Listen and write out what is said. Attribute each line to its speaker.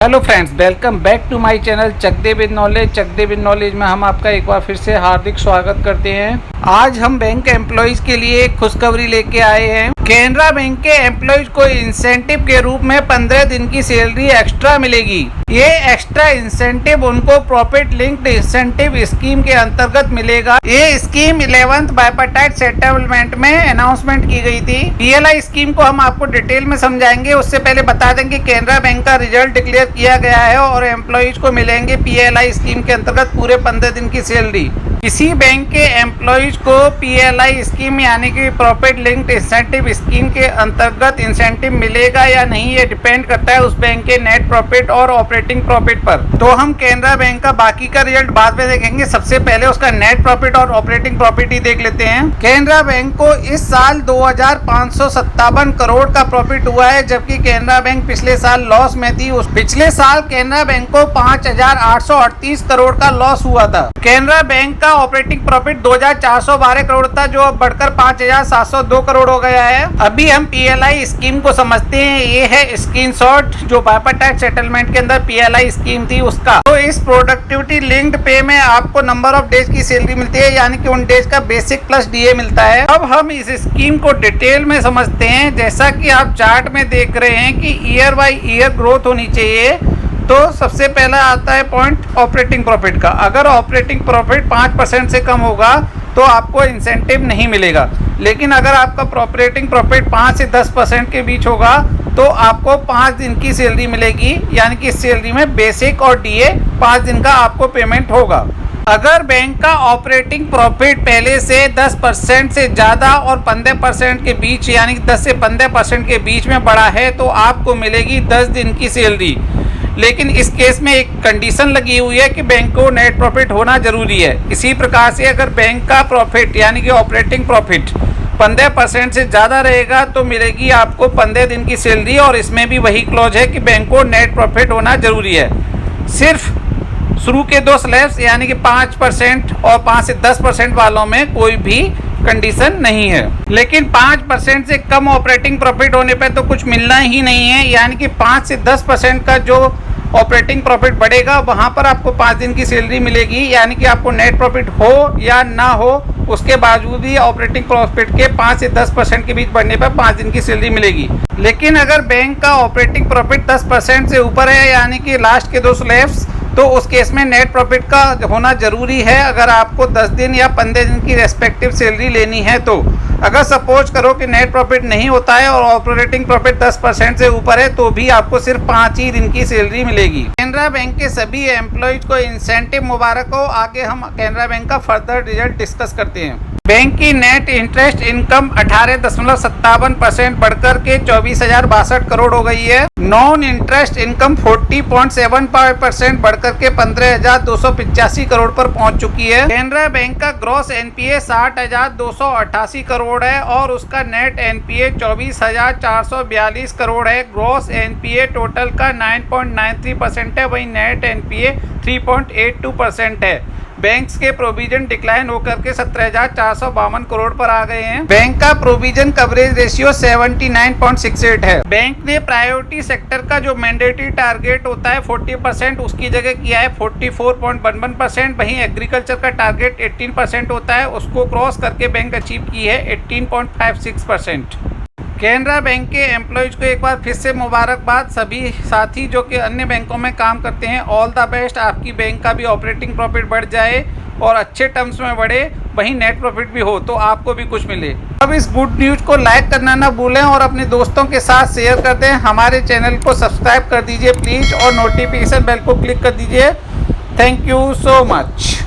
Speaker 1: Hello friends, welcome back to my channel Chakde with knowledge. Chakde with knowledge में हम आपका एक बार फिर से हार्दिक स्वागत करते हैं। आज हम बैंक के एम्प्लॉइज के लिए एक खुशखबरी लेके आए हैं। कैनरा बैंक के एम्प्लॉइज को इंसेंटिव के रूप में 15 दिन की सैलरी एक्स्ट्रा मिलेगी। ये एक्स्ट्रा इंसेंटिव उनको प्रॉफिट लिंक्ड इंसेंटिव स्कीम के अंतर्गत मिलेगा। ये स्कीम 11th बाइपार्टाइट सेटलमेंट में अनाउंसमेंट की गई थी। पीएलआई स्कीम को हम आपको डिटेल में समझाएंगे। उससे पहले बता दें कि कैनरा बैंक का रिजल्ट डिक्लेयर किया गया है और एम्प्लॉइज को मिलेंगे पीएलआई स्कीम के अंतर्गत पूरे 15 दिन की सैलरी। किसी बैंक के एम्प्लॉइज को पीएलआई स्कीम यानी कि प्रॉफिट लिंक्ड इंसेंटिव स्कीम के अंतर्गत इंसेंटिव मिलेगा या नहीं, ये डिपेंड करता है उस बैंक के नेट प्रॉफिट और ऑपरेटिंग प्रॉफिट पर। तो हम कैनरा बैंक का बाकी का रिजल्ट बाद में देखेंगे। सबसे पहले उसका नेट प्रॉफिट और ऑपरेटिंग प्रॉफिट ही देख लेते हैं। कैनरा बैंक को इस साल 2557 करोड़ का प्रॉफिट हुआ है, जबकि कैनरा बैंक पिछले साल लॉस में थी। उस पिछले साल कैनरा बैंक को 5838 करोड़ का लॉस हुआ था। कैनरा बैंक का ऑपरेटिंग प्रॉफिट 2412 करोड़ था, जो अब बढ़कर 5702 करोड़ हो गया है। अभी हम पीएलआई स्कीम को समझते हैं। ये है स्क्रीनशॉट जो बाइपार्टाइट सेटलमेंट के अंदर पीएलआई स्कीम थी उसका। तो इस प्रोडक्टिविटी लिंक्ड पे में आपको नंबर ऑफ डेज की सैलरी मिलती है, यानी कि उन डेज का बेसिक प्लस डीए मिलता है। अब हम इस स्कीम को डिटेल में समझते हैं। जैसा कि आप चार्ट में देख रहे हैं कि ईयर बाई ईयर ग्रोथ होनी चाहिए। तो सबसे पहला आता है पॉइंट ऑपरेटिंग प्रॉफिट का। अगर ऑपरेटिंग प्रॉफिट 5% से कम होगा तो आपको इंसेंटिव नहीं मिलेगा, लेकिन अगर आपका ऑपरेटिंग प्रॉफिट 5 से 10% के बीच होगा तो आपको 5 दिन की सैलरी मिलेगी, यानी कि इस सैलरी में बेसिक और डीए 5 दिन का आपको पेमेंट होगा। अगर बैंक का ऑपरेटिंग प्रॉफिट पहले से 10% से ज़्यादा और 15% के बीच यानी कि 10 से 15% के बीच में बढ़ा है तो आपको मिलेगी 10 दिन की सैलरी। लेकिन इस केस में एक कंडीशन लगी हुई है कि बैंक को नेट प्रॉफिट होना जरूरी है। इसी प्रकार से अगर बैंक का प्रॉफिट यानी कि ऑपरेटिंग प्रॉफिट 15% से ज़्यादा रहेगा तो मिलेगी आपको 15 दिन की सैलरी, और इसमें भी वही क्लॉज है कि बैंक को नेट प्रॉफिट होना जरूरी है। सिर्फ शुरू के 2 स्लैब्स यानी कि 5% और 5 से 10% वालों में कोई भी कंडीशन नहीं है। लेकिन 5% से कम ऑपरेटिंग प्रॉफिट होने पे तो कुछ मिलना ही नहीं है, यानी कि 5 से 10% का जो ऑपरेटिंग प्रॉफिट बढ़ेगा वहां पर आपको 5 दिन की सैलरी मिलेगी, यानी कि आपको नेट प्रॉफिट हो या ना हो उसके बावजूद भी ऑपरेटिंग प्रॉफिट के 5 से 10% के बीच बढ़ने पर 5 दिन की सैलरी मिलेगी। लेकिन अगर बैंक का ऑपरेटिंग प्रॉफिट 10% से ऊपर है यानी कि लास्ट के 2 स्लैब्स, तो उस केस में नेट प्रॉफिट का होना जरूरी है अगर आपको 10 दिन या 15 दिन की रेस्पेक्टिव सैलरी लेनी है। तो अगर सपोज करो कि नेट प्रॉफिट नहीं होता है और ऑपरेटिंग प्रॉफिट 10% से ऊपर है तो भी आपको सिर्फ 5 ही दिन की सैलरी मिलेगी। कैनरा बैंक के सभी एम्प्लॉइज को इंसेंटिव मुबारक हो। आगे हम कैनरा बैंक का फर्दर रिजल्ट डिस्कस करते हैं। बैंक की नेट इंटरेस्ट इनकम 18.57% बढ़कर के 24,062 करोड़ हो गई है। नॉन इंटरेस्ट इनकम 40.75% बढ़कर के 15,285 करोड़ पर पहुंच चुकी है। कैनरा बैंक का ग्रॉस एनपीए 60,288 करोड़ है और उसका नेट एनपीए 24,442 करोड़ है। ग्रॉस एनपीए टोटल का 9.93% है, वही नेट एनपीए 3.82% है। बैंक्स के प्रोविजन डिक्लाइन होकर के 17,452 करोड़ पर आ गए हैं। बैंक का प्रोविजन कवरेज रेशियो 79.68 है। बैंक ने प्रायोरिटी सेक्टर का जो मैंडेटरी टारगेट होता है 40%, उसकी जगह किया है 44.11%। वहीं एग्रीकल्चर का टारगेट 18% होता है, उसको क्रॉस करके बैंक अचीव की है 18.56%। कैनरा बैंक के एम्प्लॉइज को एक बार फिर से मुबारकबाद। सभी साथी जो कि अन्य बैंकों में काम करते हैं, ऑल द बेस्ट। आपकी बैंक का भी ऑपरेटिंग प्रॉफिट बढ़ जाए और अच्छे टर्म्स में बढ़े, वहीं नेट प्रॉफिट भी हो तो आपको भी कुछ मिले। अब इस गुड न्यूज़ को लाइक करना ना भूलें और अपने दोस्तों के साथ शेयर कर दें। हमारे चैनल को सब्सक्राइब कर दीजिए प्लीज़ और नोटिफिकेशन बेल को क्लिक कर दीजिए। Thank you so much.